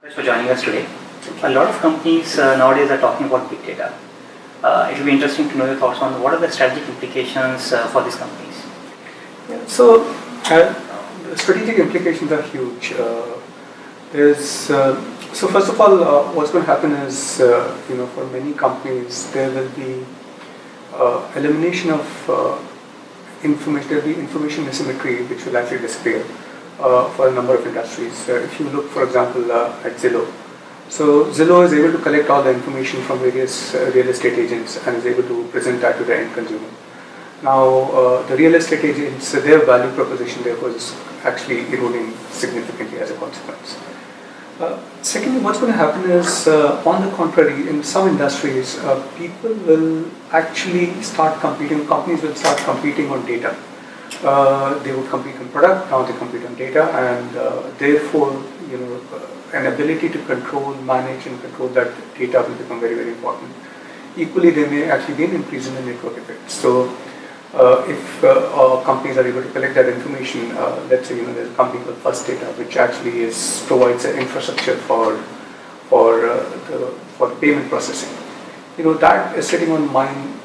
Thanks for joining us today. A lot of companies nowadays are talking about big data. It will be interesting to know your thoughts on what are the strategic implications for these companies. Yeah, so the strategic implications are huge. So first of all, what's going to happen is, for many companies, there will be elimination of information. There will be information asymmetry, which will actually disappear for a number of industries. If you look, for example, at Zillow. So Zillow is able to collect all the information from various real estate agents and is able to present that to the end consumer. Now, the real estate agents, their value proposition therefore is actually eroding significantly as a consequence. Secondly, what's going to happen is, on the contrary, in some industries, people will actually start competing, companies will start competing on data. They would compete on product, now they compete on data, and therefore, an ability to control, manage and control that data will become very, very important. Equally, there may actually be an increase in the network effect. So, if companies are able to collect that information, let's say there's a company called First Data, which actually provides an infrastructure for the payment processing. That is sitting on mine,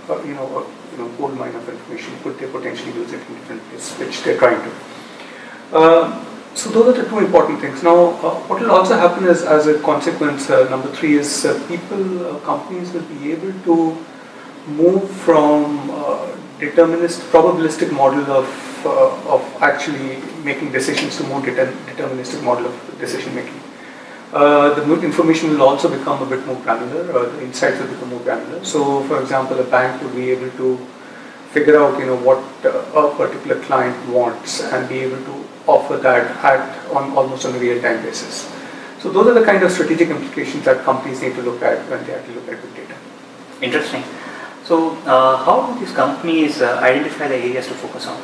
gold mine of information. Could they potentially use it in different ways, which they're trying to. So those are the two important things. Now, what will also happen is, as a consequence, number three is companies will be able to move from probabilistic model of actually making decisions to more deterministic model of decision making. The information will also become a bit more granular, the insights will become more granular. So, for example, a bank will be able to figure out what a particular client wants and be able to offer that almost on a real-time basis. So those are the kind of strategic implications that companies need to look at when they have to look at big data. Interesting. So, how do these companies identify the areas to focus on?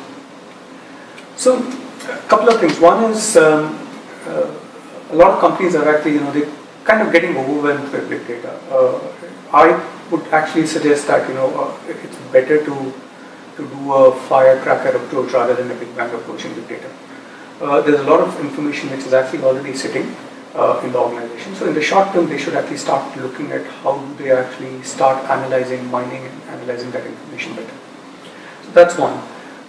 So, a couple of things. One is a lot of companies are actually, they kind of getting overwhelmed with big data. I would actually suggest that it's better to do a firecracker approach rather than a big bang approach in big data. There's a lot of information which is actually already sitting in the organization. So in the short term, they should actually start looking at how do they actually start analyzing, mining and analyzing that information better. So that's one.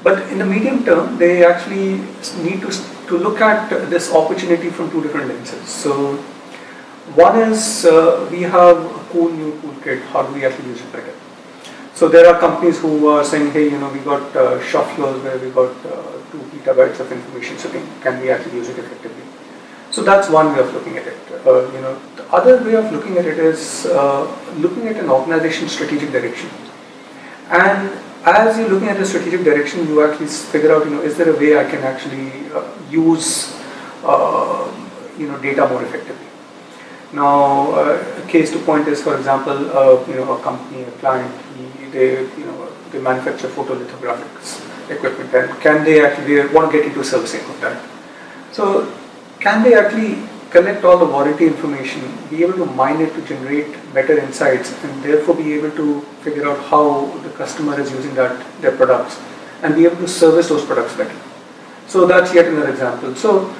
But in the medium term, they actually need to look at this opportunity from two different lenses. So one is we have a cool new toolkit. How do we actually use it better? So there are companies who are saying, hey, we got shop floors where we got 2 petabytes of information sitting. Can we actually use it effectively? So that's one way of looking at it. The other way of looking at it is looking at an organization's strategic direction. And as you're looking at the strategic direction, you actually figure out, is there a way I can actually use data more effectively? Now, a case to point is, for example, a company, a client, they manufacture photolithographics equipment, and they want to get into servicing of that. So, can they actually collect all the warranty information, be able to mine it to generate better insights, and therefore be able to figure out how the customer is using their products, and be able to service those products better? So that's yet another example. So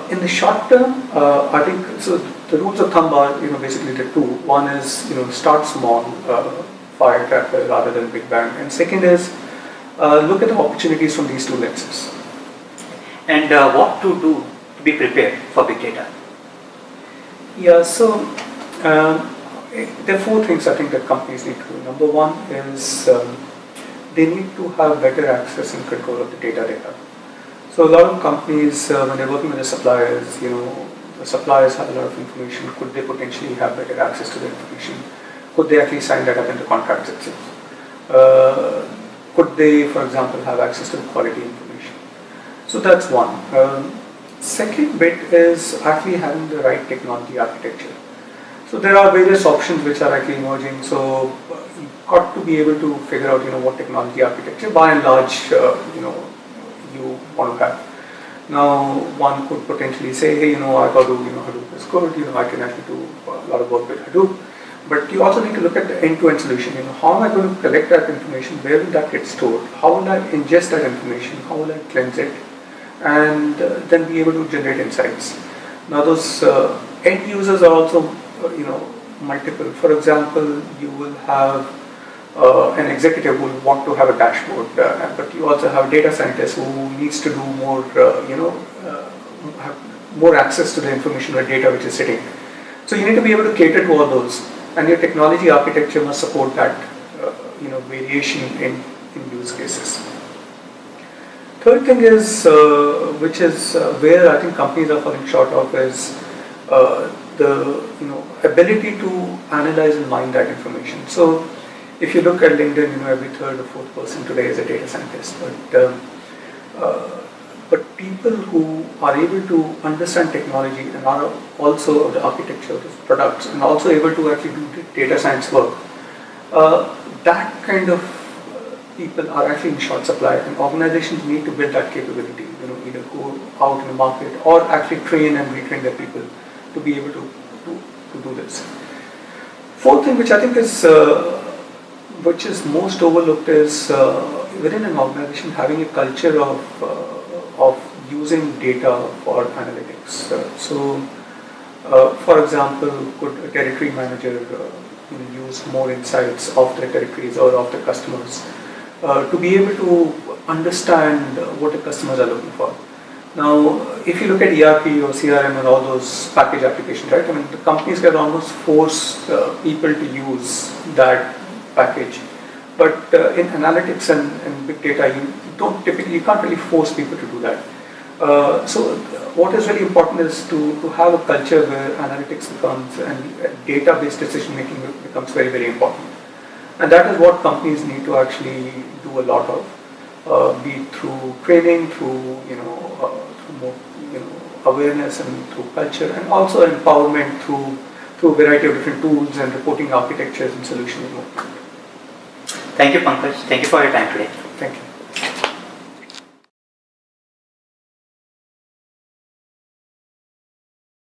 in the short term, I think the rules of thumb are basically the two. One is start small, firecracker rather than big bang, and second is look at the opportunities from these two lenses. And what to do to be prepared for big data? Yeah, so there are 4 things I think that companies need to do. Number one is they need to have better access and control of the data they have. So a lot of companies, when they're working with the suppliers, the suppliers have a lot of information. Could they potentially have better access to the information? Could they actually sign that up in the contracts itself? Could they, for example, have access to the quality information? So that's one. Second bit is actually having the right technology architecture. So there are various options which are actually emerging. So you've got to be able to figure out what technology architecture by and large you want to have. Now one could potentially say, hey, I got to Hadoop is good. I can actually do a lot of work with Hadoop. But you also need to look at the end-to-end solution. How am I going to collect that information? Where will that get stored? How will I ingest that information? How will I cleanse it? And then be able to generate insights. Now those end users are also, multiple. For example, you will have an executive who will want to have a dashboard, but you also have data scientists who needs to do more, have more access to the information or data which is sitting. So you need to be able to cater to all those, and your technology architecture must support that, variation in use cases. Third thing is, which is where I think companies are falling short of, is the ability to analyze and mine that information. So if you look at LinkedIn, every third or fourth person today is a data scientist, but people who are able to understand technology and are also the architecture of the products and also able to actually do data science work, that kind of people are actually in short supply, and organizations need to build that capability, either go out in the market or actually train and retrain their people to be able to do this. Fourth thing, which I think is which is most overlooked, is within an organization having a culture of using data for analytics. For example, could a territory manager use more insights of their territories or of the customers to be able to understand what the customers are looking for. Now, if you look at ERP or CRM and all those package applications, right? I mean, the companies can almost force people to use that package. But in analytics and big data, you can't really force people to do that. So what is really important is to have a culture where analytics becomes, and data-based decision making becomes very, very important. And that is what companies need to actually do a lot of, be it through training, through more awareness, and through culture, and also empowerment through a variety of different tools and reporting architectures and solution development. Thank you, Pankaj. Thank you for your time today. Thank you.